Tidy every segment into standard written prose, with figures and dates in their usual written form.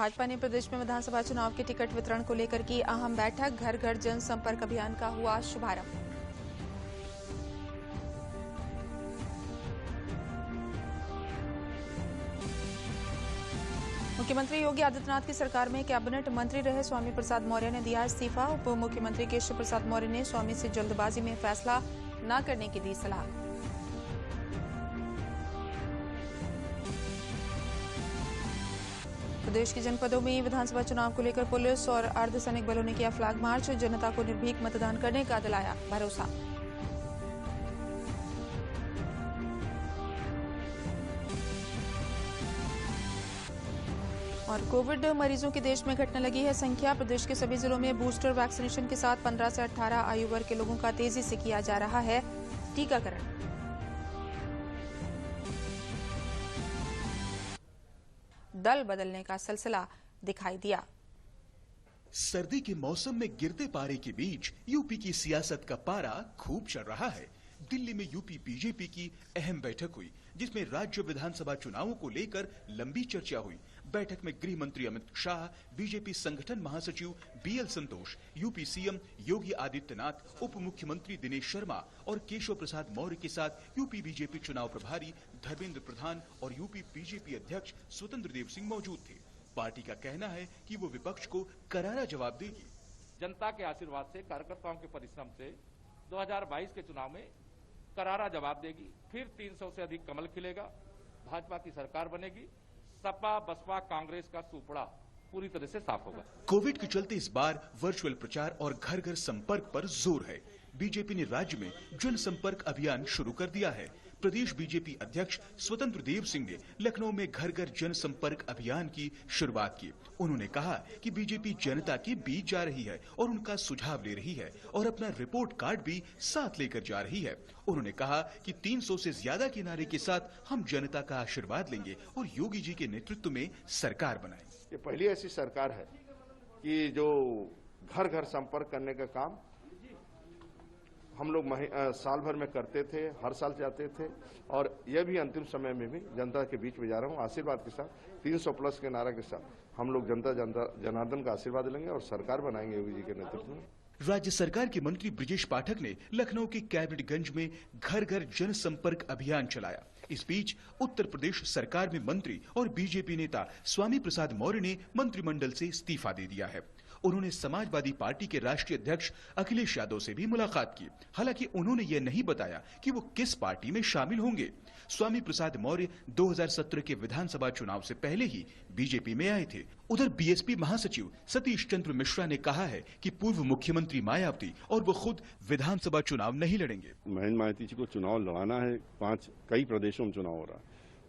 भाजपा ने प्रदेश में विधानसभा चुनाव के टिकट वितरण को लेकर की अहम बैठक। घर घर जनसंपर्क अभियान का हुआ शुभारंभ। मुख्यमंत्री योगी आदित्यनाथ की सरकार में कैबिनेट मंत्री रहे स्वामी प्रसाद मौर्य ने दिया इस्तीफा। उप मुख्यमंत्री केशव प्रसाद मौर्य ने स्वामी से जल्दबाजी में फैसला न करने की दी सलाह। प्रदेश के जनपदों में विधानसभा चुनाव को लेकर पुलिस और अर्धसैनिक बलों ने किया फ्लैग मार्च। जनता को निर्भीक मतदान करने का दिलाया भरोसा। और कोविड मरीजों की देश में घटने लगी है संख्या। प्रदेश के सभी जिलों में बूस्टर वैक्सीनेशन के साथ 15 से 18 आयु वर्ग के लोगों का तेजी से किया जा रहा है टीकाकरण। दल बदलने का सिलसिला दिखाई दिया। सर्दी के मौसम में गिरते पारे के बीच यूपी की सियासत का पारा खूब चढ़ रहा है। दिल्ली में यूपी बीजेपी की अहम बैठक हुई, जिसमें राज्य विधानसभा चुनावों को लेकर लंबी चर्चा हुई। बैठक में गृह मंत्री अमित शाह, बीजेपी संगठन महासचिव बीएल संतोष, यूपी सीएम योगी आदित्यनाथ, उप मुख्यमंत्री दिनेश शर्मा और केशव प्रसाद मौर्य के साथ यूपी बीजेपी चुनाव प्रभारी धर्मेंद्र प्रधान और यूपी बीजेपी अध्यक्ष स्वतंत्र देव सिंह मौजूद थे। पार्टी का कहना है कि वो विपक्ष को करारा जवाब देगी। जनता के आशीर्वाद से, कार्यकर्ताओं के परिश्रम से 2022 के चुनाव में करारा जवाब देगी। फिर 300 से अधिक कमल खिलेगा, भाजपा की सरकार बनेगी, सपा बसपा कांग्रेस का सुपड़ा पूरी तरह से साफ होगा। कोविड के चलते इस बार वर्चुअल प्रचार और घर घर संपर्क पर जोर है। बीजेपी ने राज्य में जनसंपर्क अभियान शुरू कर दिया है। प्रदेश बीजेपी अध्यक्ष स्वतंत्र देव सिंह ने लखनऊ में घर घर जनसंपर्क अभियान की शुरुआत की। उन्होंने कहा कि बीजेपी जनता के बीच जा रही है और उनका सुझाव ले रही है और अपना रिपोर्ट कार्ड भी साथ लेकर जा रही है। उन्होंने कहा कि 300 से ज्यादा के नारे के साथ हम जनता का आशीर्वाद लेंगे और योगी जी के नेतृत्व में सरकार बनाएंगे। ये पहली ऐसी सरकार है कि जो घर घर संपर्क करने का काम हम लोग साल भर में करते थे, हर साल जाते थे और यह भी अंतिम समय में भी जनता के बीच में जा रहा हूं आशीर्वाद के साथ। 300 प्लस के नारा के साथ हम लोग जनता जनार्दन का आशीर्वाद लेंगे और सरकार बनाएंगे योगी जी के नेतृत्व में। राज्य सरकार के मंत्री ब्रिजेश पाठक ने लखनऊ के कैबिनेटगंज में घर घर जनसंपर्क अभियान चलाया। इस बीच उत्तर प्रदेश सरकार में मंत्री और बीजेपी नेता स्वामी प्रसाद मौर्य ने मंत्रिमंडल से इस्तीफा दे दिया है। उन्होंने समाजवादी पार्टी के राष्ट्रीय अध्यक्ष अखिलेश यादव से भी मुलाकात की। हालांकि उन्होंने यह नहीं बताया कि वो किस पार्टी में शामिल होंगे। स्वामी प्रसाद मौर्य 2017 के विधानसभा चुनाव से पहले ही बीजेपी में आए थे। उधर बीएसपी महासचिव सतीश चंद्र मिश्रा ने कहा है कि पूर्व मुख्यमंत्री मायावती और वो खुद विधानसभा चुनाव नहीं लड़ेंगे। महेंद्र मायावती जी को चुनाव लड़ाना है। कई प्रदेशों में चुनाव हो रहा है,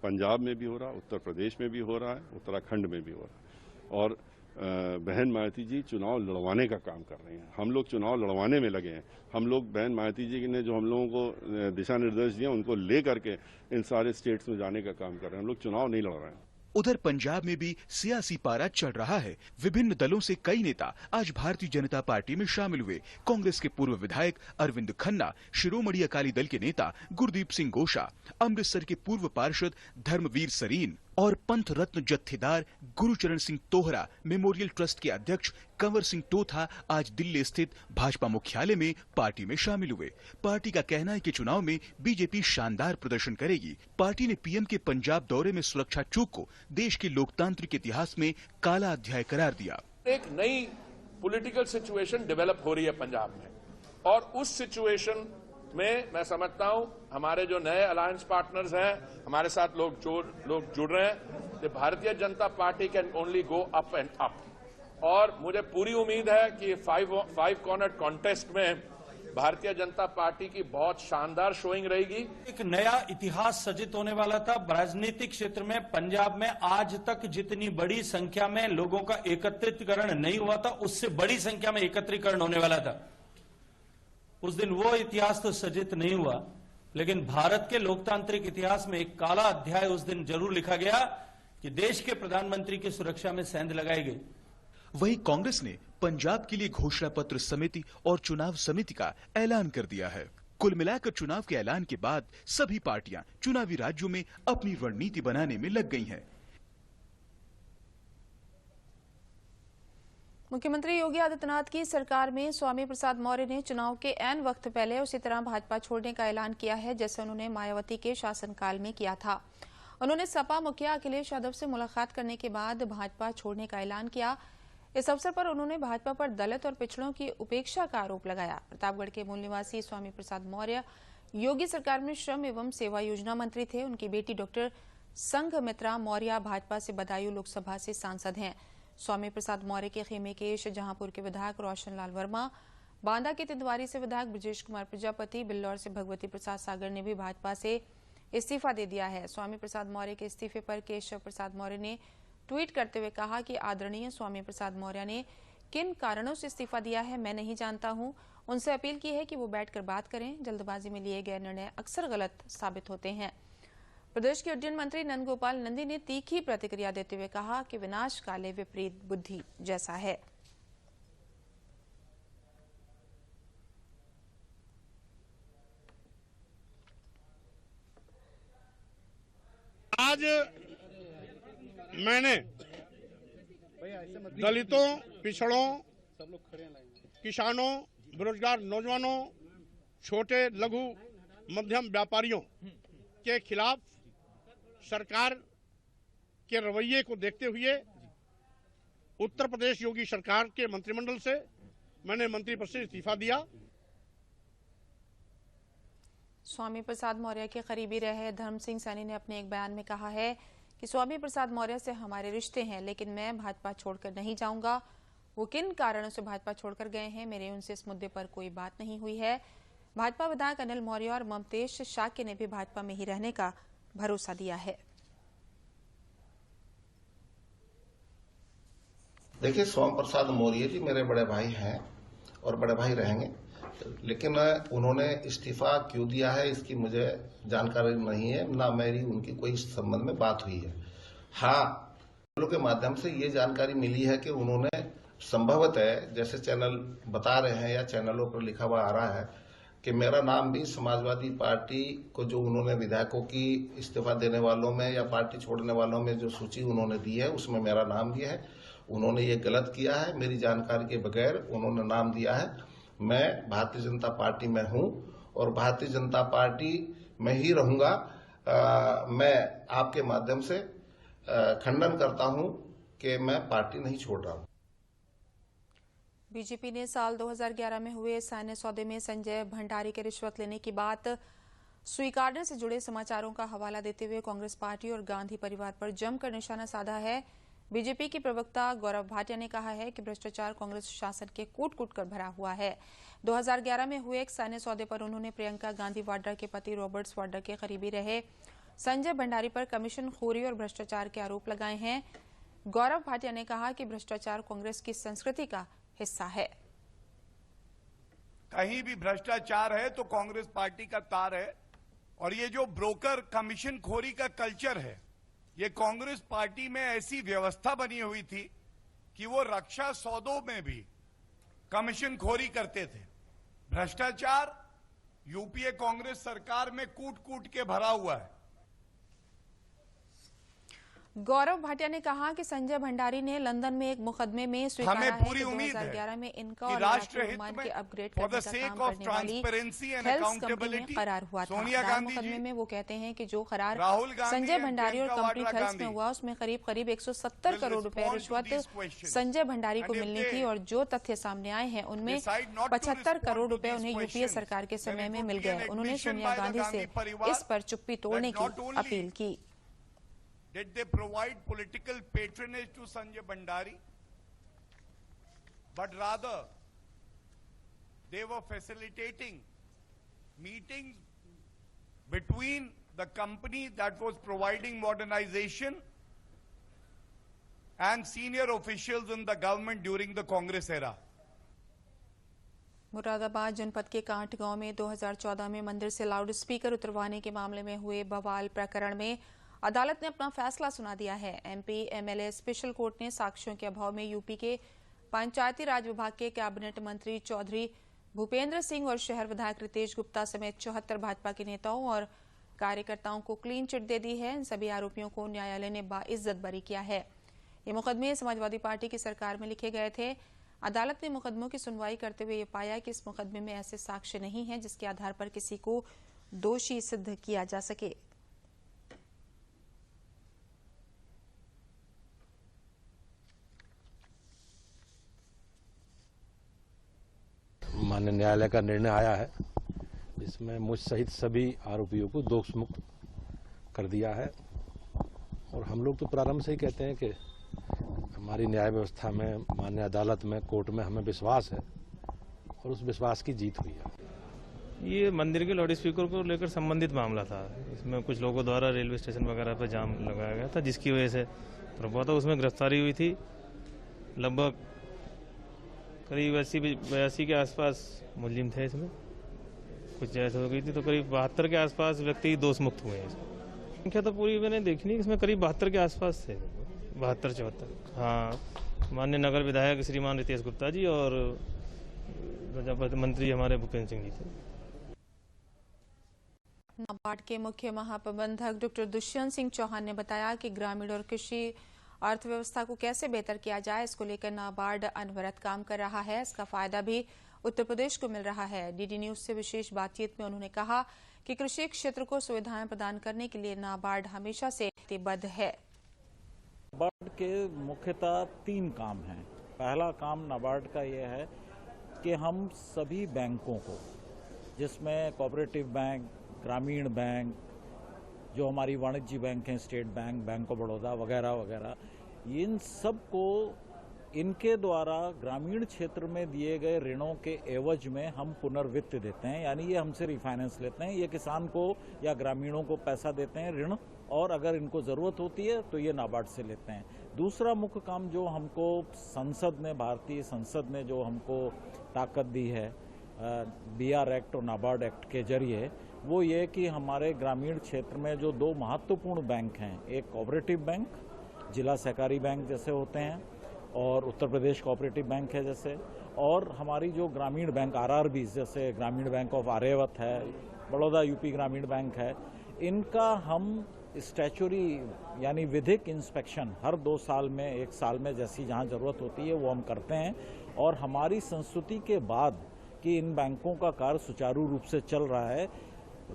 पंजाब में भी हो रहा है, उत्तर प्रदेश में भी हो रहा है, उत्तराखंड में भी हो रहा है और बहन मायावती जी चुनाव लड़वाने का काम कर रही हैं। हम लोग चुनाव लड़वाने में लगे हैं। हम लोग बहन मायावती जी ने जो हम लोगों को दिशा निर्देश दिए उनको ले करके इन सारे स्टेट्स में जाने का काम कर रहे हैं। हम लोग चुनाव नहीं लड़ रहे हैं। उधर पंजाब में भी सियासी पारा चढ़ रहा है। विभिन्न दलों से कई नेता आज भारतीय जनता पार्टी में शामिल हुए। कांग्रेस के पूर्व विधायक अरविंद खन्ना, शिरोमणि अकाली दल के नेता गुरदीप सिंह गोशा, अमृतसर के पूर्व पार्षद धर्मवीर सरीन और पंथ रत्न जत्थेदार गुरुचरण सिंह तोहरा मेमोरियल ट्रस्ट के अध्यक्ष कंवर सिंह टोथा आज दिल्ली स्थित भाजपा मुख्यालय में पार्टी में शामिल हुए। पार्टी का कहना है कि चुनाव में बीजेपी शानदार प्रदर्शन करेगी। पार्टी ने पीएम के पंजाब दौरे में सुरक्षा चूक को देश के लोकतांत्रिक इतिहास में काला अध्याय करार दिया। एक नई पॉलिटिकल सिचुएशन डेवलप हो रही है पंजाब में और उस सिचुएशन में मैं समझता हूं हमारे जो नए अलायंस पार्टनर्स हैं, हमारे साथ लोग जुड़ रहे हैं। Bharatiya Janata party can only go up and up और मुझे पूरी उम्मीद है कि 5 कॉर्नर कॉन्टेस्ट में भारतीय जनता पार्टी की बहुत शानदार शोइंग रहेगी। एक नया इतिहास सृजित होने वाला था राजनीतिक क्षेत्र में। पंजाब में आज तक जितनी बड़ी संख्या में लोगों का एकत्रीकरण नहीं हुआ था, उससे बड़ी संख्या में एकत्रीकरण होने वाला था। उस दिन वो इतिहास तो सृजित नहीं हुआ, लेकिन भारत के लोकतांत्रिक इतिहास में एक काला अध्याय उस दिन जरूर लिखा गया कि देश के प्रधानमंत्री की सुरक्षा में सेंध लगाई गई। वहीं कांग्रेस ने पंजाब के लिए घोषणा पत्र समिति और चुनाव समिति का ऐलान कर दिया है। कुल मिलाकर चुनाव के ऐलान के बाद सभी पार्टियां चुनावी राज्यों में अपनी रणनीति बनाने में लग गई हैं। मुख्यमंत्री योगी आदित्यनाथ की सरकार में स्वामी प्रसाद मौर्य ने चुनाव के ऐन वक्त पहले उसी तरह भाजपा छोड़ने का ऐलान किया है जैसे उन्होंने मायावती के शासनकाल में किया था। उन्होंने सपा मुखिया अखिलेश यादव से मुलाकात करने के बाद भाजपा छोड़ने का ऐलान किया। इस अवसर पर उन्होंने भाजपा पर दलित और पिछड़ों की उपेक्षा का आरोप लगाया। प्रतापगढ़ के मूल निवासी स्वामी प्रसाद मौर्य योगी सरकार में श्रम एवं सेवा योजना मंत्री थे। उनकी बेटी डॉक्टर संघमित्रा मौर्य भाजपा से बदायूं लोकसभा से सांसद हैं। स्वामी प्रसाद मौर्य के खेमे के शाहजहांपुर के विधायक रोशन लाल वर्मा, बांदा के तिंदवारी से विधायक ब्रजेश कुमार प्रजापति, बिल्लौर से भगवती प्रसाद सागर ने भी भाजपा से इस्तीफा दे दिया है। स्वामी प्रसाद मौर्य के इस्तीफे पर केशव प्रसाद मौर्य ने ट्वीट करते हुए कहा कि आदरणीय स्वामी प्रसाद मौर्य ने किन कारणों से इस्तीफा दिया है मैं नहीं जानता हूं। उनसे अपील की है कि वो बैठकर बात करें। जल्दबाजी में लिए गए निर्णय अक्सर गलत साबित होते हैं। प्रदेश के उड्डयन मंत्री नंदगोपाल नंदी ने तीखी प्रतिक्रिया देते हुए कहा कि विनाश काले विपरीत बुद्धि जैसा है। आज मैंने दलितों, पिछड़ों, किसानों, बेरोजगार नौजवानों, छोटे लघु मध्यम व्यापारियों के खिलाफ सरकार के रवैये को देखते हुए उत्तर प्रदेश योगी सरकार के मंत्रिमंडल से मैंने मंत्री पद से इस्तीफा दिया। स्वामी प्रसाद मौर्य के करीबी रहे धर्म सिंह सैनी ने अपने एक बयान में कहा है कि स्वामी प्रसाद मौर्य से हमारे रिश्ते हैं, लेकिन मैं भाजपा छोड़कर नहीं जाऊंगा। वो किन कारणों से भाजपा छोड़कर गए हैं, मेरे उनसे इस मुद्दे पर कोई बात नहीं हुई है। भाजपा विधायक अनिल मौर्य और ममतेश शाक्य ने भी भाजपा में ही रहने का भरोसा दिया है। देखिए, स्वामी प्रसाद मौर्य जी मेरे बड़े भाई हैं और बड़े भाई रहेंगे, लेकिन उन्होंने इस्तीफा क्यों दिया है इसकी मुझे जानकारी नहीं है, ना मेरी उनकी कोई इस संबंध में बात हुई है। हाँ, के माध्यम से ये जानकारी मिली है कि उन्होंने संभवतः, जैसे चैनल बता रहे हैं या चैनलों पर लिखा हुआ आ रहा है कि मेरा नाम भी समाजवादी पार्टी को जो उन्होंने विधायकों की इस्तीफा देने वालों में या पार्टी छोड़ने वालों में जो सूची उन्होंने दी है उसमें मेरा नाम दिया है। उन्होंने ये गलत किया है, मेरी जानकारी के बगैर उन्होंने नाम दिया है। मैं भारतीय जनता पार्टी में हूं और भारतीय जनता पार्टी में ही रहूंगा। मैं आपके माध्यम से खंडन करता हूं कि मैं पार्टी नहीं छोड़ रहा हूं। बीजेपी ने साल 2011 में हुए सैन्य सौदे में संजय भंडारी के रिश्वत लेने की बात स्वीकारने से जुड़े समाचारों का हवाला देते हुए कांग्रेस पार्टी और गांधी परिवार पर जमकर निशाना साधा है। बीजेपी की प्रवक्ता गौरव भाटिया ने कहा है कि भ्रष्टाचार कांग्रेस शासन के कूट कूट कर भरा हुआ है। 2011 में हुए एक सैन्य सौदे पर उन्होंने प्रियंका गांधी वाड्रा के पति रॉबर्ट्स वाड्रा के करीबी रहे संजय भंडारी पर कमीशन खोरी और भ्रष्टाचार के आरोप लगाए हैं। गौरव भाटिया ने कहा कि भ्रष्टाचार कांग्रेस की संस्कृति का हिस्सा है। कहीं भी भ्रष्टाचार है तो कांग्रेस पार्टी का तार है, और ये जो ब्रोकर कमीशन खोरी का कल्चर है, ये कांग्रेस पार्टी में ऐसी व्यवस्था बनी हुई थी कि वो रक्षा सौदों में भी कमीशन खोरी करते थे। भ्रष्टाचार यूपीए कांग्रेस सरकार में कूट कूट के भरा हुआ है। गौरव भाटिया ने कहा कि संजय भंडारी ने लंदन में एक मुकदमे में स्वीकारा है कि 2011 में इनका और विमान के अपग्रेड करने का काम करने वाली हेल्थ कंपनी में करार हुआ था। मुकदमे में वो कहते हैं कि जो करार संजय भंडारी और कंपनी हेल्थ में हुआ उसमें करीब 170 करोड़ रुपए रिश्वत संजय भंडारी को मिलनी थी, और जो तथ्य सामने आए हैं उनमें 75 करोड़ रुपए उन्हें यूपीए सरकार के समय में मिल गए। उन्होंने सोनिया गांधी से इस पर चुप्पी तोड़ने की अपील की। Did they provide political patronage to Sanjay Bhandari? But rather, they were facilitating meetings between the company that was providing modernization and senior officials in the government during the Congress era. Moradabad जनपद के कांठ गांव में 2014 में मंदिर से loud speaker उतरवाने के मामले में हुए बवाल प्रकरण में अदालत ने अपना फैसला सुना दिया है। एमपी एमएलए स्पेशल कोर्ट ने साक्ष्यों के अभाव में यूपी के पंचायती राज विभाग के कैबिनेट मंत्री चौधरी भूपेंद्र सिंह और शहर विधायक रितेश गुप्ता समेत 74 भाजपा के नेताओं और कार्यकर्ताओं को क्लीन चिट दे दी है। इन सभी आरोपियों को न्यायालय ने बाइज्जत बरी किया है। ये मुकदमे समाजवादी पार्टी की सरकार में लिखे गए थे। अदालत ने मुकदमों की सुनवाई करते हुए ये पाया कि इस मुकदमे में ऐसे साक्ष्य नहीं हैं जिसके आधार पर किसी को दोषी सिद्ध किया जा सके। माननीय न्यायालय का निर्णय आया है, इसमें मुझ सहित सभी आरोपियों को दोष मुक्त कर दिया है। और हम लोग तो प्रारंभ से ही कहते हैं कि हमारी न्याय व्यवस्था में, माननीय अदालत में, कोर्ट में हमें विश्वास है और उस विश्वास की जीत हुई है। ये मंदिर के लाउड स्पीकर को लेकर संबंधित मामला था। इसमें कुछ लोगों द्वारा रेलवे स्टेशन वगैरह पर जाम लगाया गया था, जिसकी वजह से प्रभाव था। उसमें गिरफ्तारी हुई थी। लगभग करीब 80-82 के आसपास मुलजिम थे। इसमें कुछ जैसे हो गई थी, तो करीब 72 के आसपास व्यक्ति दोष मुक्त हुए हैं। संख्या तो पूरी मैंने देखी नहीं, इसमें करीब 72 के आसपास थे, 72-74। हाँ, माननीय नगर विधायक श्रीमान रितेश गुप्ता जी और प्रजापति मंत्री हमारे भूपेंद्र सिंह जी थे। नाबार्ड के मुख्य महाप्रबंधक डॉक्टर दुष्यंत सिंह चौहान ने बताया कि ग्रामीण और कृषि अर्थव्यवस्था को कैसे बेहतर किया जाए, इसको लेकर नाबार्ड अनवरत काम कर रहा है। इसका फायदा भी उत्तर प्रदेश को मिल रहा है। डीडी न्यूज से विशेष बातचीत में उन्होंने कहा कि कृषि क्षेत्र को सुविधाएं प्रदान करने के लिए नाबार्ड हमेशा से प्रतिबद्ध है। नाबार्ड के मुख्यतः 3 काम हैं। पहला काम नाबार्ड का यह है कि हम सभी बैंकों को, जिसमें कोऑपरेटिव बैंक, ग्रामीण बैंक, जो हमारी वाणिज्य बैंक हैं, state bank, bank of Baroda वगैरह वगैरह, इन सब को इनके द्वारा ग्रामीण क्षेत्र में दिए गए ऋणों के एवज में हम पुनर्वित्त देते हैं। यानी ये हमसे रिफाइनेंस लेते हैं, ये किसान को या ग्रामीणों को पैसा देते हैं ऋण, और अगर इनको ज़रूरत होती है तो ये नाबार्ड से लेते हैं। दूसरा मुख्य काम जो हमको संसद ने, भारतीय संसद ने जो हमको ताकत दी है BR एक्ट और नाबार्ड एक्ट के जरिए, वो ये कि हमारे ग्रामीण क्षेत्र में जो 2 महत्वपूर्ण बैंक हैं, एक कोऑपरेटिव बैंक, जिला सहकारी बैंक जैसे होते हैं, और उत्तर प्रदेश कोऑपरेटिव बैंक है जैसे, और हमारी जो ग्रामीण बैंक RRB जैसे ग्रामीण बैंक ऑफ आर्यावर्त है, बड़ौदा UP ग्रामीण बैंक है, इनका हम स्टैच्यूरी यानी विधिक इंस्पेक्शन हर 2 साल में, 1 साल में जैसी जहाँ ज़रूरत होती है वो हम करते हैं। और हमारी संस्तुति के बाद कि इन बैंकों का कार्य सुचारू रूप से चल रहा है,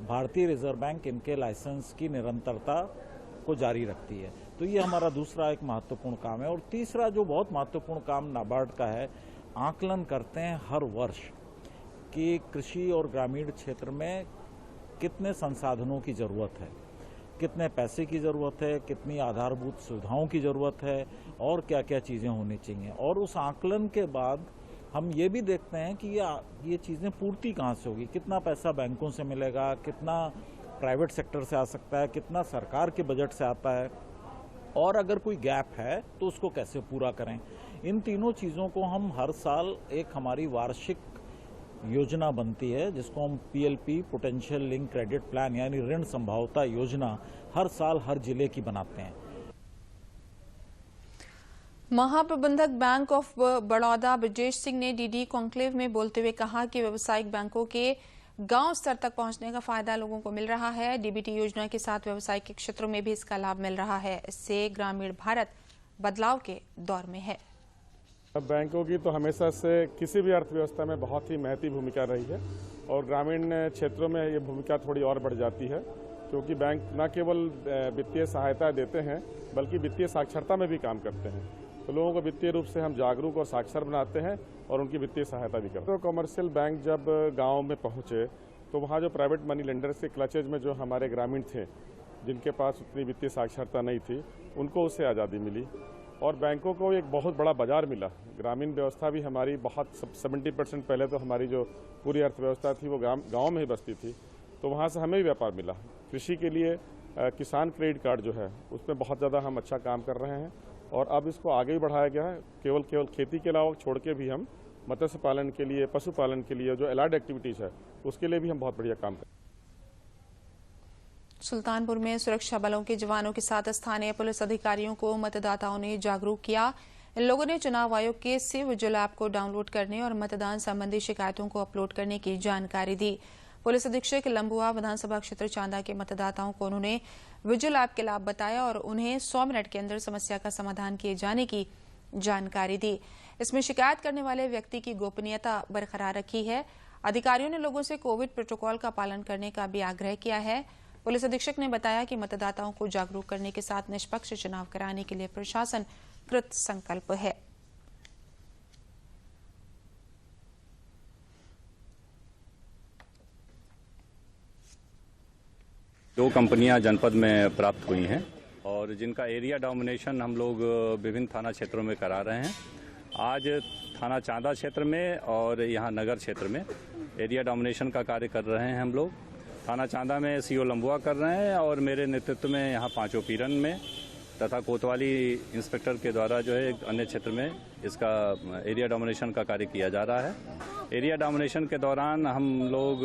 भारतीय रिजर्व बैंक इनके लाइसेंस की निरंतरता को जारी रखती है। तो ये हमारा दूसरा एक महत्वपूर्ण काम है। और तीसरा जो बहुत महत्वपूर्ण काम नाबार्ड का है, आकलन करते हैं हर वर्ष कि कृषि और ग्रामीण क्षेत्र में कितने संसाधनों की ज़रूरत है, कितने पैसे की ज़रूरत है, कितनी आधारभूत सुविधाओं की ज़रूरत है, और क्या क्या चीज़ें होनी चाहिए। और उस आकलन के बाद हम ये भी देखते हैं कि ये चीज़ें पूर्ति कहाँ से होगी, कितना पैसा बैंकों से मिलेगा, कितना प्राइवेट सेक्टर से आ सकता है, कितना सरकार के बजट से आता है, और अगर कोई गैप है तो उसको कैसे पूरा करें। इन तीनों चीज़ों को हम हर साल एक हमारी वार्षिक योजना बनती है, जिसको हम PLP potential link credit plan यानी ऋण संभाव्यता योजना हर साल हर जिले की बनाते हैं। महाप्रबंधक बैंक ऑफ बड़ौदा ब्रजेश सिंह ने डीडी कॉन्क्लेव में बोलते हुए कहा कि व्यावसायिक बैंकों के गांव स्तर तक पहुंचने का फायदा लोगों को मिल रहा है। DBT योजना के साथ व्यावसायिक क्षेत्रों में भी इसका लाभ मिल रहा है। इससे ग्रामीण भारत बदलाव के दौर में है। बैंकों की तो हमेशा से किसी भी अर्थव्यवस्था में बहुत ही महती भूमिका रही है, और ग्रामीण क्षेत्रों में ये भूमिका थोड़ी और बढ़ जाती है, क्योंकि बैंक न केवल वित्तीय सहायता देते हैं बल्कि वित्तीय साक्षरता में भी काम करते हैं। तो लोगों को वित्तीय रूप से हम जागरूक और साक्षर बनाते हैं और उनकी वित्तीय सहायता भी करते हैं। तो कमर्शियल बैंक जब गांव में पहुंचे तो वहां जो प्राइवेट मनी लेंडर्स के क्लचेज में जो हमारे ग्रामीण थे, जिनके पास उतनी वित्तीय साक्षरता नहीं थी, उनको उससे आज़ादी मिली और बैंकों को एक बहुत बड़ा बाजार मिला। ग्रामीण व्यवस्था भी हमारी बहुत 70% पहले तो हमारी जो पूरी अर्थव्यवस्था थी वो गाँव में ही बसती थी, तो वहाँ से हमें भी व्यापार मिला। कृषि के लिए किसान क्रेडिट कार्ड जो है उसमें बहुत ज़्यादा हम अच्छा काम कर रहे हैं, और अब इसको आगे भी बढ़ाया गया है। केवल खेती के अलावा छोड़ के भी हम मत्स्य पालन के लिए, पशुपालन के लिए, जो एलाइड एक्टिविटीज़ है उसके लिए भी हम बहुत बढ़िया काम कर रहे हैं। सुल्तानपुर में सुरक्षा बलों के जवानों के साथ स्थानीय पुलिस अधिकारियों को मतदाताओं ने जागरूक किया। इन लोगों ने चुनाव आयोग के सिविजिल ऐप को डाउनलोड करने और मतदान संबंधी शिकायतों को अपलोड करने की जानकारी दी। पुलिस अधीक्षक लंबुआ विधानसभा क्षेत्र चांदा के मतदाताओं को उन्होंने विजिल ऐप के लाभ बताया और उन्हें 100 मिनट के अंदर समस्या का समाधान किए जाने की जानकारी दी। इसमें शिकायत करने वाले व्यक्ति की गोपनीयता बरकरार रखी है। अधिकारियों ने लोगों से कोविड प्रोटोकॉल का पालन करने का भी आग्रह किया है। पुलिस अधीक्षक ने बताया कि मतदाताओं को जागरूक करने के साथ निष्पक्ष चुनाव कराने के लिए प्रशासन कृत संकल्प है। दो कंपनियां जनपद में प्राप्त हुई हैं और जिनका एरिया डोमिनेशन हम लोग विभिन्न थाना क्षेत्रों में करा रहे हैं। आज थाना चांदा क्षेत्र में और यहाँ नगर क्षेत्र में एरिया डोमिनेशन का कार्य कर रहे हैं हम लोग। थाना चांदा में सीओ लंबुआ कर रहे हैं और मेरे नेतृत्व में यहाँ पांचों पीरन में तथा कोतवाली इंस्पेक्टर के द्वारा जो है एक अन्य क्षेत्र में इसका एरिया डोमिनेशन का कार्य किया जा रहा है। एरिया डोमिनेशन के दौरान हम लोग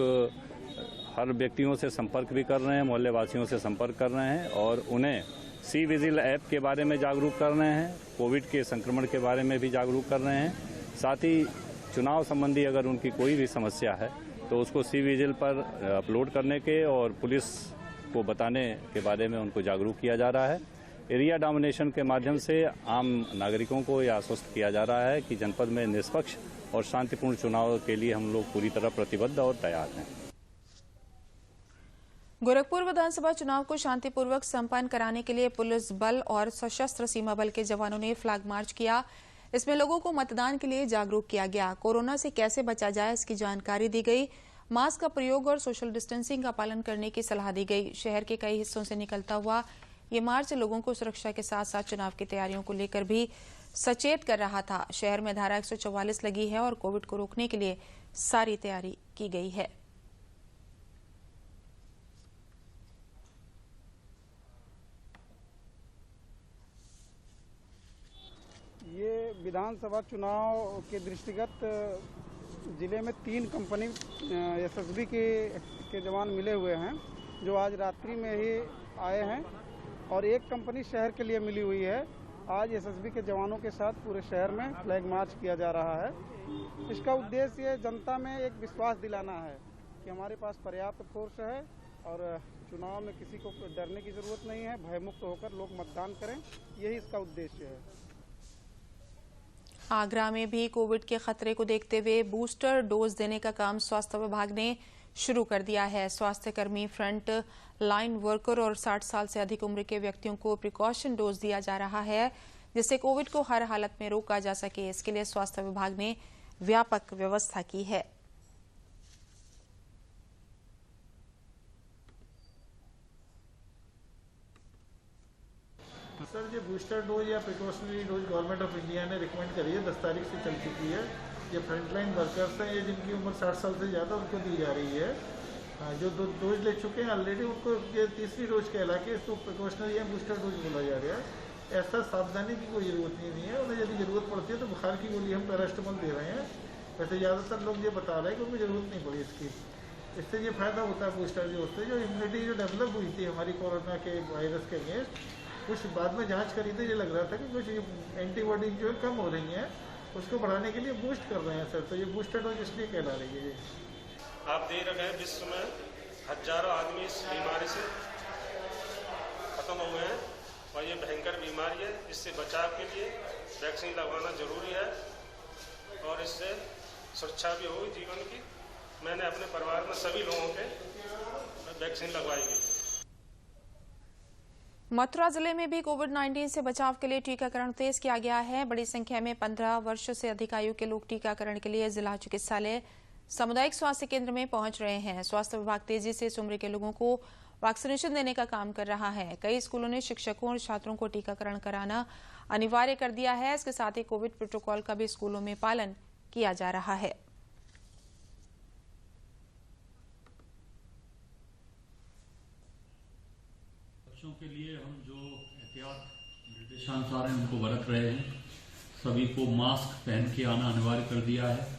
हर व्यक्तियों से संपर्क भी कर रहे हैं, मोहल्ले वासियों से संपर्क कर रहे हैं और उन्हें सी विजिल ऐप के बारे में जागरूक कर रहे हैं, कोविड के संक्रमण के बारे में भी जागरूक कर रहे हैं। साथ ही चुनाव संबंधी अगर उनकी कोई भी समस्या है तो उसको सी विजिल पर अपलोड करने के और पुलिस को बताने के बारे में उनको जागरूक किया जा रहा है। एरिया डोमिनेशन के माध्यम से आम नागरिकों को यह आश्वस्त किया जा रहा है कि जनपद में निष्पक्ष और शांतिपूर्ण चुनाव के लिए हम लोग पूरी तरह प्रतिबद्ध और तैयार हैं। गोरखपुर विधानसभा चुनाव को शांतिपूर्वक संपन्न कराने के लिए पुलिस बल और सशस्त्र सीमा बल के जवानों ने फ्लैग मार्च किया। इसमें लोगों को मतदान के लिए जागरूक किया गया। कोरोना से कैसे बचा जाए इसकी जानकारी दी गई। मास्क का प्रयोग और सोशल डिस्टेंसिंग का पालन करने की सलाह दी गई। शहर के कई हिस्सों से निकलता हुआ ये मार्च लोगों को सुरक्षा के साथ साथ चुनाव की तैयारियों को लेकर भी सचेत कर रहा था। शहर में धारा 144 लगी है और कोविड को रोकने के लिए सारी तैयारी की गई है। ये विधानसभा चुनाव के दृष्टिगत जिले में 3 कंपनी एसएसबी के जवान मिले हुए हैं जो आज रात्रि में ही आए हैं और एक कंपनी शहर के लिए मिली हुई है। आज एसएसबी के जवानों के साथ पूरे शहर में फ्लैग मार्च किया जा रहा है। इसका उद्देश्य जनता में एक विश्वास दिलाना है कि हमारे पास पर्याप्त फोर्स है और चुनाव में किसी को डरने की जरूरत नहीं है। भयमुक्त होकर लोग मतदान करें, यही इसका उद्देश्य है। आगरा में भी कोविड के खतरे को देखते हुए बूस्टर डोज देने का काम स्वास्थ्य विभाग ने शुरू कर दिया है। स्वास्थ्य कर्मी, फ्रंट लाइन वर्कर और 60 साल से अधिक उम्र के व्यक्तियों को प्रिकॉशन डोज दिया जा रहा है जिससे कोविड को हर हालत में रोका जा सके। इसके लिए स्वास्थ्य विभाग ने व्यापक व्यवस्था की है। सर, ये बूस्टर डोज या precautionary dose government of India ने रिकमेंड करी है, 10 तारीख से चल चुकी है। ये फ्रंटलाइन वर्कर्स हैं, ये जिनकी उम्र 60 साल से ज़्यादा उनको दी जा रही है। जो 2 डोज ले चुके हैं ऑलरेडी उनको ये तीसरी डोज कहला के इसको प्रिकॉशनरी या बूस्टर डोज बोला जा रहा है। ऐसा सावधानी की कोई ज़रूरत नहीं है। उन्हें यदि ज़रूरत पड़ती है तो बुखार की गोली हम पैरास्टामोल दे रहे हैं। वैसे ज़्यादातर लोग ये बता रहे हैं कि उनको ज़रूरत नहीं पड़ी इसकी। इससे ये फायदा होता है बूस्टर जो होते हैं, जो इम्यूनिटी जो डेवलप हुई थी हमारी कोरोना के वायरस के अगेंस्ट, कुछ बाद में जांच करी तो ये लग रहा था कि कुछ एंटीबॉडी जो कम हो रही हैं, उसको बढ़ाने के लिए बूस्ट कर रहे हैं सर। तो ये बूस्टर डोज इसलिए कहला रही है। आप देख रहे हैं विश्व में हजारों आदमी इस बीमारी से खत्म हो गए हैं और ये भयंकर बीमारी है। इससे बचाव के लिए वैक्सीन लगवाना जरूरी है और इससे सुरक्षा भी होगी जीवन की। मैंने अपने परिवार में सभी लोगों के वैक्सीन लगवाई गई। मथुरा जिले में भी कोविड-19 से बचाव के लिए टीकाकरण तेज किया गया है। बड़ी संख्या में 15 वर्ष से अधिक आयु के लोग टीकाकरण के लिए जिला चिकित्सालय सामुदायिक स्वास्थ्य केंद्र में पहुंच रहे हैं। स्वास्थ्य विभाग तेजी से इस उम्र के लोगों को वैक्सीनेशन देने का काम कर रहा है। कई स्कूलों ने शिक्षकों और छात्रों को टीकाकरण कराना अनिवार्य कर दिया है। इसके साथ ही कोविड प्रोटोकॉल का भी स्कूलों में पालन किया जा रहा है। बच्चों के लिए हम जो एहतियात निर्देशानुसार हैं उनको बरत रहे हैं। सभी को मास्क पहन के आना अनिवार्य कर दिया है।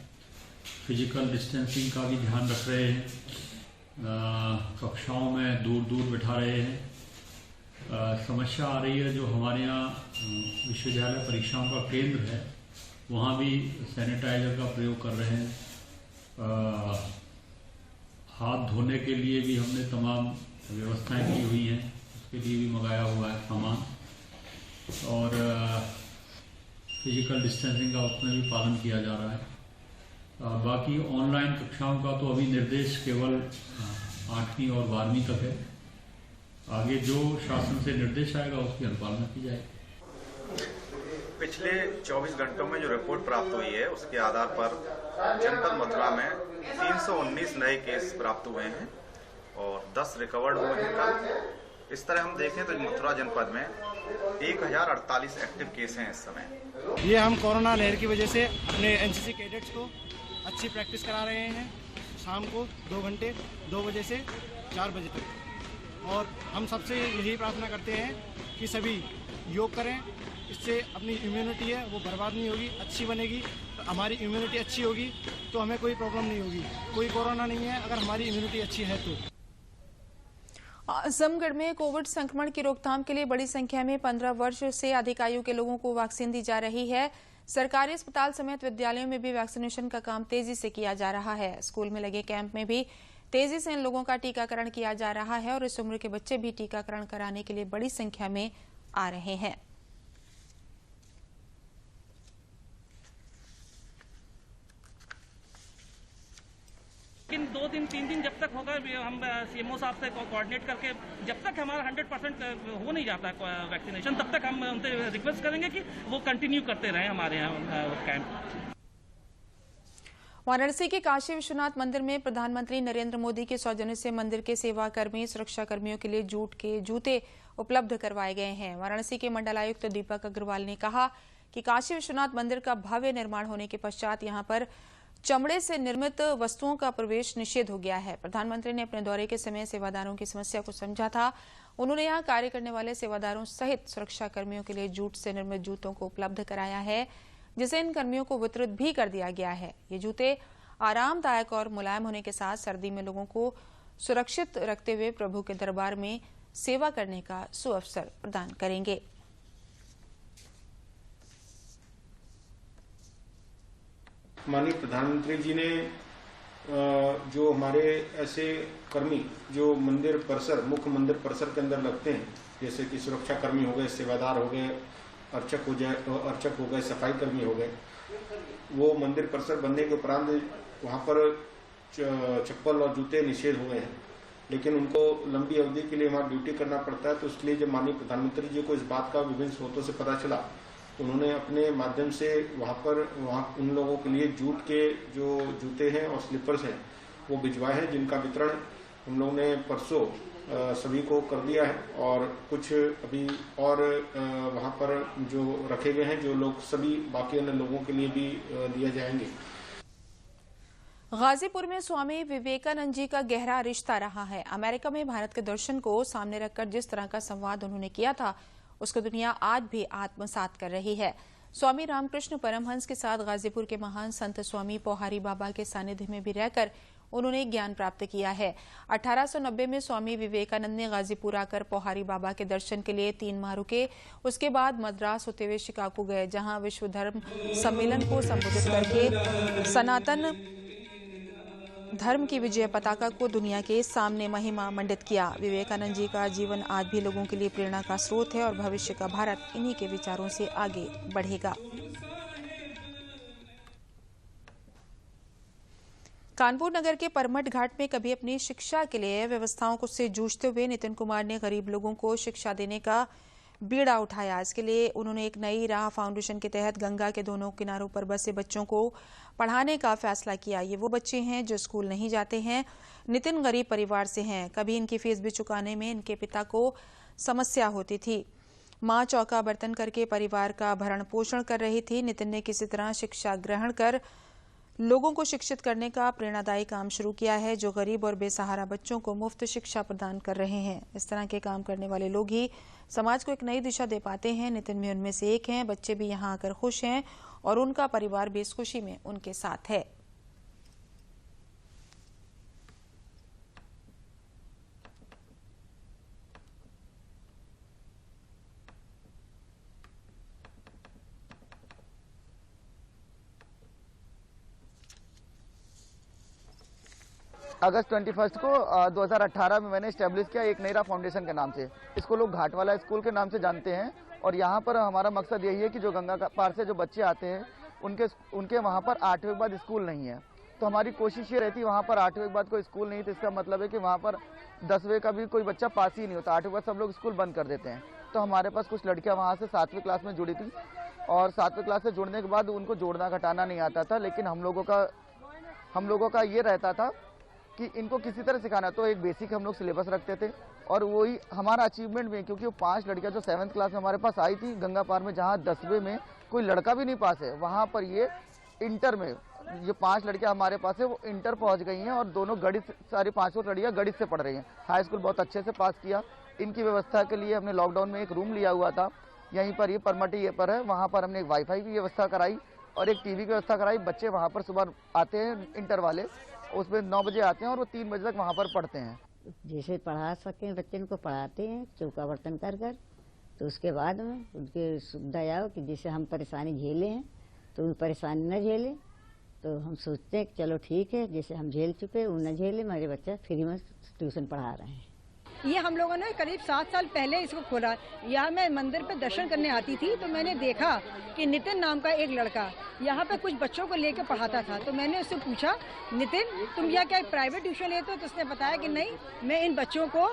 फिजिकल डिस्टेंसिंग का भी ध्यान रख रहे हैं। कक्षाओं में दूर दूर बिठा रहे हैं। समस्या आ रही है जो हमारे यहाँ विश्वविद्यालय परीक्षाओं का केंद्र है वहाँ भी सैनिटाइजर का प्रयोग कर रहे हैं। हाथ धोने के लिए भी हमने तमाम व्यवस्थाएं की हुई हैं, उसके लिए भी मंगाया हुआ है सामान। और फिजिकल डिस्टेंसिंग का उसमें भी पालन किया जा रहा है। बाकी ऑनलाइन कक्षाओं का तो अभी निर्देश केवल 8वीं और 12वीं तक है। आगे जो शासन से निर्देश आएगा उसकी अनुपालना की जाएगी। पिछले 24 घंटों में जो रिपोर्ट प्राप्त हुई है उसके आधार पर जनपद मथुरा में 319 नए केस प्राप्त हुए हैं और 10 रिकवर्ड हुए हैं कल। इस तरह हम देखें तो मथुरा जनपद में 1048 एक्टिव केस हैं इस समय। ये हम कोरोना लहर की वजह से अपने एनसीसी कैडेट्स को अच्छी प्रैक्टिस करा रहे हैं शाम को 2 घंटे 2 बजे से 4 बजे तक। और हम सबसे यही प्रार्थना करते हैं कि सभी योग करें, इससे अपनी इम्यूनिटी है वो बर्बाद नहीं होगी, अच्छी बनेगी। हमारी इम्यूनिटी अच्छी होगी तो हमें कोई प्रॉब्लम नहीं होगी, कोई कोरोना नहीं है अगर हमारी इम्यूनिटी अच्छी है तो। आजमगढ़ में कोविड संक्रमण की रोकथाम के लिए बड़ी संख्या में 15 वर्ष से अधिक आयु के लोगों को वैक्सीन दी जा रही है। सरकारी अस्पताल समेत विद्यालयों में भी वैक्सीनेशन का काम तेजी से किया जा रहा है। स्कूल में लगे कैंप में भी तेजी से इन लोगों का टीकाकरण किया जा रहा है और इस उम्र के बच्चे भी टीकाकरण कराने के लिए बड़ी संख्या में आ रहे हैं। लेकिन 2 दिन 3 दिन जब तक होगा हम सीएमओ साहब से कोऑर्डिनेट करके जब तक हमारा 100% हो नहीं जाता वैक्सीनेशन तब तक हम उनसे रिक्वेस्ट करेंगे कि वो कंटिन्यू करते रहें हमारे यहाँ कैंप। वाराणसी के काशी विश्वनाथ मंदिर में प्रधानमंत्री नरेंद्र मोदी के सौजन्य से मंदिर के सेवाकर्मी सुरक्षा कर्मियों के लिए जूट के जूते उपलब्ध करवाए गए हैं। वाराणसी के मंडलायुक्त दीपक अग्रवाल ने कहा कि काशी विश्वनाथ मंदिर का भव्य निर्माण होने के पश्चात यहां पर चमड़े से निर्मित वस्तुओं का प्रवेश निषेध हो गया है। प्रधानमंत्री ने अपने दौरे के समय सेवादारों की समस्या को समझा था। उन्होंने यहां कार्य करने वाले सेवादारों सहित सुरक्षा कर्मियों के लिए जूट से निर्मित जूतों को उपलब्ध कराया है, जिसे इन कर्मियों को वितरित भी कर दिया गया है। ये जूते आरामदायक और मुलायम होने के साथ सर्दी में लोगों को सुरक्षित रखते हुए प्रभु के दरबार में सेवा करने का सुअवसर प्रदान करेंगे। माननीय प्रधानमंत्री जी ने जो हमारे ऐसे कर्मी जो मंदिर परिसर मुख्य मंदिर परिसर के अंदर लगते हैं, जैसे कि सुरक्षा कर्मी हो गए, सेवादार हो गए, अर्चक हो गए, सफाई कर्मी हो गए, वो मंदिर परिसर बनने के उपरांत वहाँ पर चप्पल और जूते निषेध हुए हैं, लेकिन उनको लंबी अवधि के लिए वहाँ ड्यूटी करना पड़ता है। तो इसलिए जब माननीय प्रधानमंत्री जी को इस बात का विभिन्न स्रोतों से पता चला, उन्होंने अपने माध्यम से वहाँ उन लोगों के लिए जूट के जो जूते हैं और स्लीपर्स हैं वो भिजवाए हैं, जिनका वितरण हम लोगों ने परसों सभी को कर दिया है और कुछ अभी और वहाँ पर जो रखे गए हैं, जो लोग सभी बाकी अन्य लोगों के लिए भी दिए जाएंगे। गाजीपुर में स्वामी विवेकानंद जी का गहरा रिश्ता रहा है। अमेरिका में भारत के दर्शन को सामने रखकर जिस तरह का संवाद उन्होंने किया था उसको दुनिया आज भी आत्मसात कर रही है। स्वामी रामकृष्ण परमहंस के साथ गाजीपुर के महान संत स्वामी पोहारी बाबा के सानिध्य में भी रहकर उन्होंने ज्ञान प्राप्त किया है। 1890 में स्वामी विवेकानंद ने गाजीपुर आकर पोहारी बाबा के दर्शन के लिए 3 माह रुके। उसके बाद मद्रास होते हुए शिकागो गए, जहां विश्व धर्म सम्मेलन को संबोधित करके सनातन धर्म की विजय पताका को दुनिया के सामने महिमा मंडित किया। विवेकानंद जी का जीवन आज भी लोगों के लिए प्रेरणा का स्रोत है और भविष्य का भारत इन्हीं के विचारों से आगे बढ़ेगा। कानपुर नगर के परमठ घाट में कभी अपनी शिक्षा के लिए व्यवस्थाओं से जूझते हुए नितिन कुमार ने गरीब लोगों को शिक्षा देने का बीड़ा उठाया। इसके लिए उन्होंने एक नई राह फाउंडेशन के तहत गंगा के दोनों किनारों पर बसे बच्चों को पढ़ाने का फैसला किया। ये वो बच्चे हैं जो स्कूल नहीं जाते हैं। नितिन गरीब परिवार से हैं। कभी इनकी फीस भी चुकाने में इनके पिता को समस्या होती थी। माँ चौका बर्तन करके परिवार का भरण पोषण कर रही थी। नितिन ने किसी तरह शिक्षा ग्रहण कर लोगों को शिक्षित करने का प्रेरणादायी काम शुरू किया है, जो गरीब और बेसहारा बच्चों को मुफ्त शिक्षा प्रदान कर रहे हैं। इस तरह के काम करने वाले लोग ही समाज को एक नई दिशा दे पाते हैं। नितिन भी उनमें से एक हैं। बच्चे भी यहाँ आकर खुश हैं और उनका परिवार भी इस खुशी में उनके साथ है। अगस्त 21 को 2018 में मैंने स्टैब्लिश किया एक नई राह फाउंडेशन के नाम से। इसको लोग घाटवाला स्कूल के नाम से जानते हैं और यहाँ पर हमारा मकसद यही है कि जो गंगा पार से जो बच्चे आते हैं उनके वहाँ पर 8वीं के बाद स्कूल नहीं है। तो हमारी कोशिश ये रहती है, वहाँ पर 8वीं के बाद कोई स्कूल नहीं, तो इसका मतलब है कि वहाँ पर 10वीं का भी कोई बच्चा पास ही नहीं होता। 8वीं के बाद सब लोग स्कूल बंद कर देते हैं। तो हमारे पास कुछ लड़कियाँ वहाँ से 7वीं क्लास में जुड़ी थी और 7वीं क्लास से जुड़ने के बाद उनको जोड़ना घटाना नहीं आता था, लेकिन हम लोगों का ये रहता था कि इनको किसी तरह सिखाना। तो एक बेसिक हम लोग सिलेबस रखते थे और वही हमारा अचीवमेंट भी है, क्योंकि वो 5 लड़कियां जो 7th क्लास में हमारे पास आई थी गंगा पार में, जहां 10वीं में कोई लड़का भी नहीं पास है, वहां पर ये इंटर में ये 5 लड़कियां हमारे पास है वो इंटर पहुंच गई हैं और दोनों गणित, सारी 5 लड़कियां गणित से पढ़ रही हैं। हाई स्कूल बहुत अच्छे से पास किया। इनकी व्यवस्था के लिए हमने लॉकडाउन में एक रूम लिया हुआ था, यहीं पर ये परमटी पर है, वहाँ पर हमने एक वाईफाई की व्यवस्था कराई और एक टीवी की व्यवस्था कराई। बच्चे वहाँ पर सुबह आते हैं इंटर वाले, उसमें 9 बजे आते हैं और वो 3 बजे तक वहाँ पर पढ़ते हैं। जैसे पढ़ा सकें बच्चे को पढ़ाते हैं चौका बर्तन कर कर, तो उसके बाद में उनकी सुविधा आओ कि जैसे हम परेशानी झेले हैं तो उन परेशानी न झेले। तो हम सोचते हैं कि चलो ठीक है, जैसे हम झेल चुके वो न झेले, मेरे बच्चा फ्री में ट्यूशन पढ़ा रहे हैं। ये हम लोगों ने करीब 7 साल पहले इसको खोला। यहाँ मैं मंदिर पे दर्शन करने आती थी तो मैंने देखा कि नितिन नाम का एक लड़का यहाँ पे कुछ बच्चों को लेकर पढ़ाता था। तो मैंने उससे पूछा, नितिन तुम यहाँ क्या प्राइवेट ट्यूशन लेते हो? तो उसने बताया कि नहीं, मैं इन बच्चों को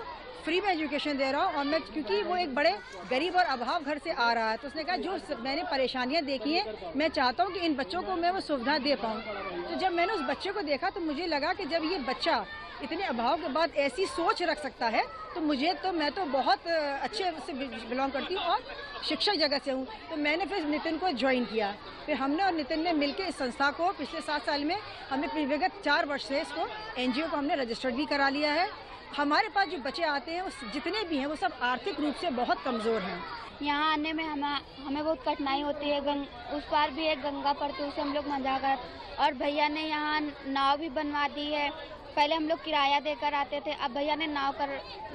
फ्री में एजुकेशन दे रहा हूँ और मैं, क्योंकि वो एक बड़े गरीब और अभाव घर से आ रहा है, तो उसने कहा जो मैंने परेशानियाँ देखी हैं मैं चाहता हूँ कि इन बच्चों को मैं वो सुविधा दे पाऊँ। तो जब मैंने उस बच्चे को देखा तो मुझे लगा कि जब ये बच्चा इतने अभाव के बाद ऐसी सोच रख सकता है तो मैं तो बहुत अच्छे से बिलोंग करती हूँ और शिक्षक जगत से हूँ। तो मैंने फिर नितिन को ज्वाइन किया। फिर हमने और नितिन ने मिलकर इस संस्था को पिछले 7 साल में हमने विगत 4 वर्ष से इसको NGO को हमने रजिस्टर्ड भी करा लिया है। हमारे पास जो बच्चे आते हैं वो जितने भी हैं वो सब आर्थिक रूप से बहुत कमज़ोर हैं। यहाँ आने में हमें बहुत कठिनाई होती है। उस पार भी एक गंगा पड़ती है, उसे हम लोग मजा कर, और भैया ने यहाँ नाव भी बनवा दी है। पहले हम लोग किराया देकर आते थे, अब भैया ने नाव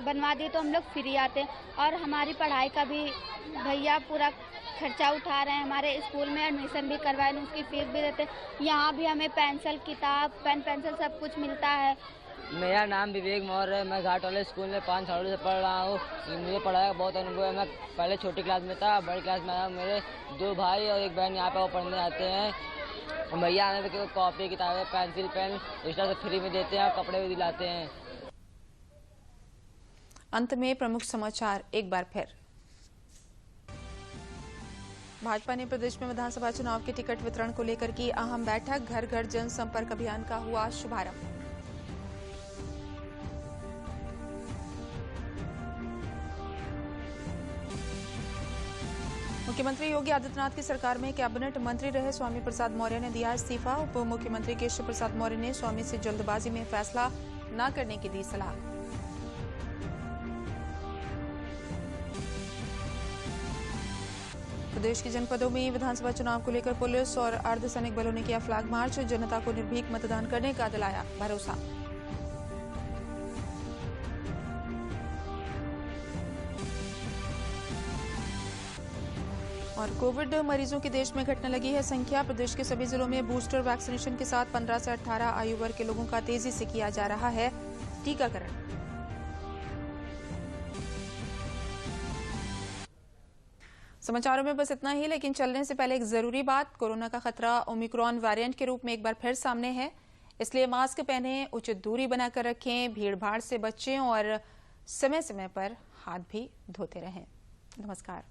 बनवा दी तो हम लोग फ्री आते। और हमारी पढ़ाई का भी भैया पूरा खर्चा उठा रहे हैं। हमारे स्कूल में एडमिशन भी करवाए, उसकी फीस भी देते। यहाँ भी हमें पेंसिल, किताब, पेन पेंसिल सब कुछ मिलता है। मेरा नाम विवेक मौर्य है। मैं घाट वाले स्कूल में 5 सालों से पढ़ रहा हूँ। मुझे पढ़ाई का बहुत अनुभव है। मैं पहले छोटी क्लास में था, बड़ी क्लास में आया। मेरे 2 भाई और 1 बहन यहाँ पे वो पढ़ने आते हैं। भैया आने पे कॉपी, किताबें, पेंसिल, पेन एक्स्ट्रा से फ्री में देते हैं और कपड़े भी दिलाते हैं। अंत में प्रमुख समाचार एक बार फिर। भाजपा ने प्रदेश में विधानसभा चुनाव के टिकट वितरण को लेकर की अहम बैठक। घर घर जनसंपर्क अभियान का हुआ शुभारंभ। मुख्यमंत्री योगी आदित्यनाथ की सरकार में कैबिनेट मंत्री रहे स्वामी प्रसाद मौर्य ने दिया इस्तीफा। उप मुख्यमंत्री केशव प्रसाद मौर्य ने स्वामी से जल्दबाजी में फैसला न करने की दी सलाह। प्रदेश के जनपदों में विधानसभा चुनाव को लेकर पुलिस और अर्धसैनिक बलों ने किया फ्लैग मार्च। जनता को निर्भीक मतदान करने का दिलाया भरोसा। और कोविड मरीजों की देश में घटने लगी है संख्या। प्रदेश के सभी जिलों में बूस्टर वैक्सीनेशन के साथ 15 से 18 आयु वर्ग के लोगों का तेजी से किया जा रहा है टीकाकरण। समाचारों में बस इतना ही, लेकिन चलने से पहले एक जरूरी बात। कोरोना का खतरा ओमिक्रॉन वेरिएंट के रूप में एक बार फिर सामने है, इसलिए मास्क पहनें, उचित दूरी बनाकर रखें, भीड़ भाड़ से बचें और समय समय पर हाथ भी धोते रहें। नमस्कार।